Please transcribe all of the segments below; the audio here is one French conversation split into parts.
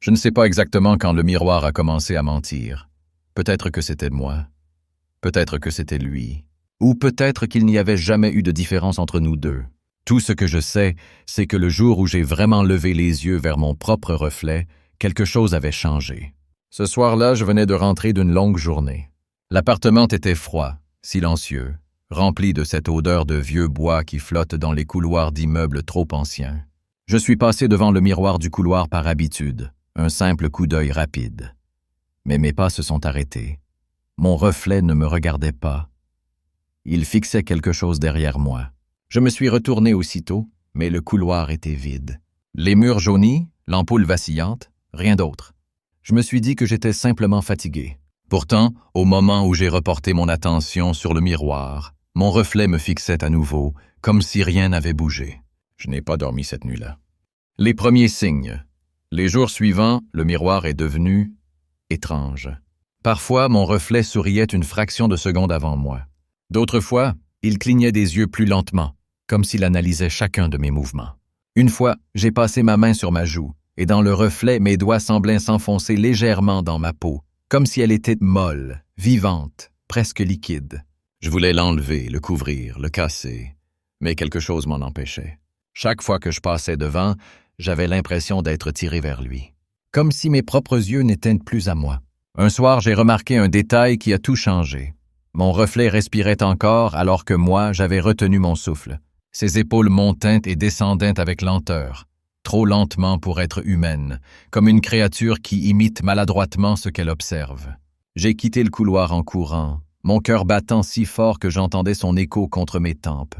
Je ne sais pas exactement quand le miroir a commencé à mentir. Peut-être que c'était moi. Peut-être que c'était lui. Ou peut-être qu'il n'y avait jamais eu de différence entre nous deux. Tout ce que je sais, c'est que le jour où j'ai vraiment levé les yeux vers mon propre reflet, quelque chose avait changé. Ce soir-là, je venais de rentrer d'une longue journée. L'appartement était froid, silencieux, rempli de cette odeur de vieux bois qui flotte dans les couloirs d'immeubles trop anciens. Je suis passé devant le miroir du couloir par habitude, un simple coup d'œil rapide. Mais mes pas se sont arrêtés. Mon reflet ne me regardait pas. Il fixait quelque chose derrière moi. Je me suis retourné aussitôt, mais le couloir était vide. Les murs jaunis, l'ampoule vacillante, rien d'autre. Je me suis dit que j'étais simplement fatigué. Pourtant, au moment où j'ai reporté mon attention sur le miroir, mon reflet me fixait à nouveau, comme si rien n'avait bougé. Je n'ai pas dormi cette nuit-là. Les premiers signes. Les jours suivants, le miroir est devenu étrange. Parfois, mon reflet souriait une fraction de seconde avant moi. D'autres fois, il clignait des yeux plus lentement, comme s'il analysait chacun de mes mouvements. Une fois, j'ai passé ma main sur ma joue, et dans le reflet, mes doigts semblaient s'enfoncer légèrement dans ma peau, comme si elle était molle, vivante, presque liquide. Je voulais l'enlever, le couvrir, le casser, mais quelque chose m'en empêchait. Chaque fois que je passais devant, j'avais l'impression d'être tiré vers lui, comme si mes propres yeux n'étaient plus à moi. Un soir, j'ai remarqué un détail qui a tout changé. Mon reflet respirait encore alors que moi, j'avais retenu mon souffle. Ses épaules montaient et descendaient avec lenteur, trop lentement pour être humaine, comme une créature qui imite maladroitement ce qu'elle observe. J'ai quitté le couloir en courant, mon cœur battant si fort que j'entendais son écho contre mes tempes.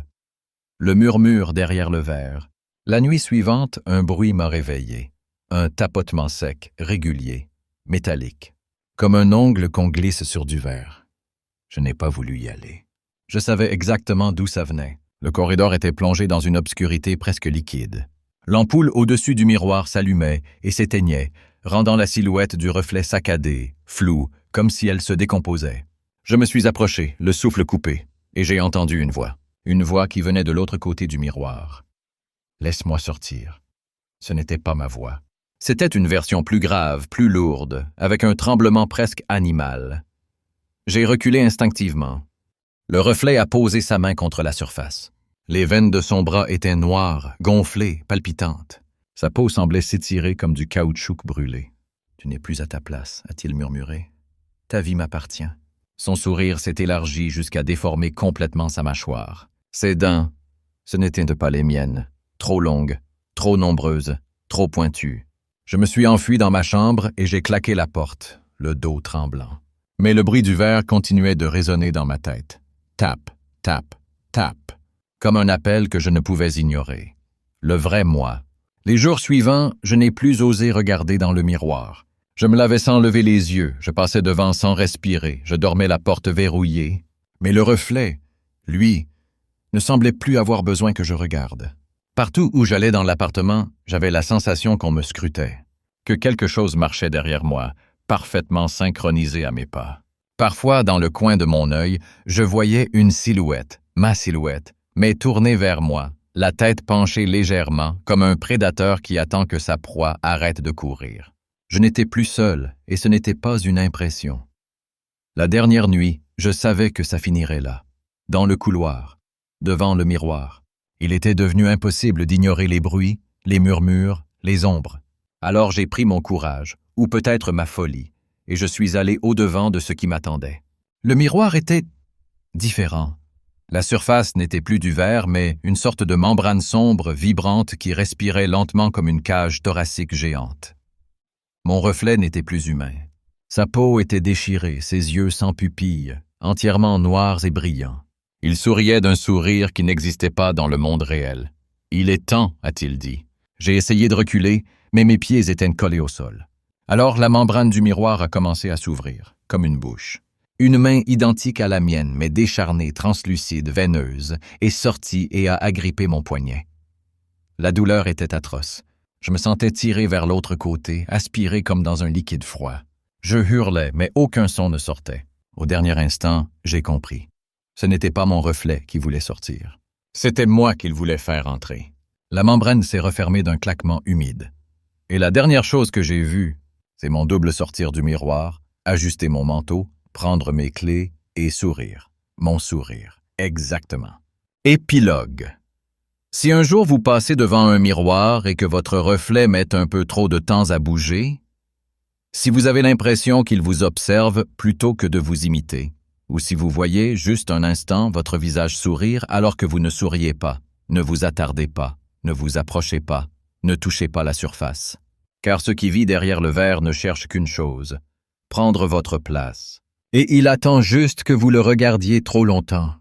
Le murmure derrière le verre. La nuit suivante, un bruit m'a réveillé. Un tapotement sec, régulier, métallique, comme un ongle qu'on glisse sur du verre. Je n'ai pas voulu y aller. Je savais exactement d'où ça venait. Le corridor était plongé dans une obscurité presque liquide. L'ampoule au-dessus du miroir s'allumait et s'éteignait, rendant la silhouette du reflet saccadée, floue, comme si elle se décomposait. Je me suis approché, le souffle coupé, et j'ai entendu une voix qui venait de l'autre côté du miroir. « Laisse-moi sortir. » Ce n'était pas ma voix. C'était une version plus grave, plus lourde, avec un tremblement presque animal. J'ai reculé instinctivement. Le reflet a posé sa main contre la surface. Les veines de son bras étaient noires, gonflées, palpitantes. Sa peau semblait s'étirer comme du caoutchouc brûlé. « Tu n'es plus à ta place, » a-t-il murmuré. « Ta vie m'appartient. » Son sourire s'est élargi jusqu'à déformer complètement sa mâchoire. Ses dents, ce n'étaient pas les miennes. Trop longues, trop nombreuses, trop pointues. Je me suis enfui dans ma chambre et j'ai claqué la porte, le dos tremblant. Mais le bruit du verre continuait de résonner dans ma tête. Tape, tape, tape. Comme un appel que je ne pouvais ignorer. Le vrai moi. Les jours suivants, je n'ai plus osé regarder dans le miroir. Je me lavais sans lever les yeux, je passais devant sans respirer, je dormais la porte verrouillée. Mais le reflet, lui, ne semblait plus avoir besoin que je regarde. Partout où j'allais dans l'appartement, j'avais la sensation qu'on me scrutait, que quelque chose marchait derrière moi, parfaitement synchronisé à mes pas. Parfois, dans le coin de mon œil, je voyais une silhouette, ma silhouette, mais tournée vers moi, la tête penchée légèrement, comme un prédateur qui attend que sa proie arrête de courir. Je n'étais plus seul, et ce n'était pas une impression. La dernière nuit, je savais que ça finirait là, dans le couloir, devant le miroir. Il était devenu impossible d'ignorer les bruits, les murmures, les ombres. Alors j'ai pris mon courage, ou peut-être ma folie, et je suis allé au-devant de ce qui m'attendait. Le miroir était différent. La surface n'était plus du verre, mais une sorte de membrane sombre, vibrante, qui respirait lentement comme une cage thoracique géante. Mon reflet n'était plus humain. Sa peau était déchirée, ses yeux sans pupilles, entièrement noirs et brillants. Il souriait d'un sourire qui n'existait pas dans le monde réel. « Il est temps », a-t-il dit. J'ai essayé de reculer, mais mes pieds étaient collés au sol. Alors la membrane du miroir a commencé à s'ouvrir, comme une bouche. Une main identique à la mienne, mais décharnée, translucide, veineuse, est sortie et a agrippé mon poignet. La douleur était atroce. Je me sentais tiré vers l'autre côté, aspiré comme dans un liquide froid. Je hurlais, mais aucun son ne sortait. Au dernier instant, j'ai compris. Ce n'était pas mon reflet qui voulait sortir. C'était moi qu'il voulait faire entrer. La membrane s'est refermée d'un claquement humide. Et la dernière chose que j'ai vue, c'est mon double sortir du miroir, ajuster mon manteau, prendre mes clés et sourire. Mon sourire. Exactement. Épilogue. Si un jour vous passez devant un miroir et que votre reflet met un peu trop de temps à bouger, si vous avez l'impression qu'il vous observe plutôt que de vous imiter, ou si vous voyez juste un instant votre visage sourire alors que vous ne souriez pas, ne vous attardez pas, ne vous approchez pas, ne touchez pas la surface. Car ce qui vit derrière le verre ne cherche qu'une chose, prendre votre place. Et il attend juste que vous le regardiez trop longtemps.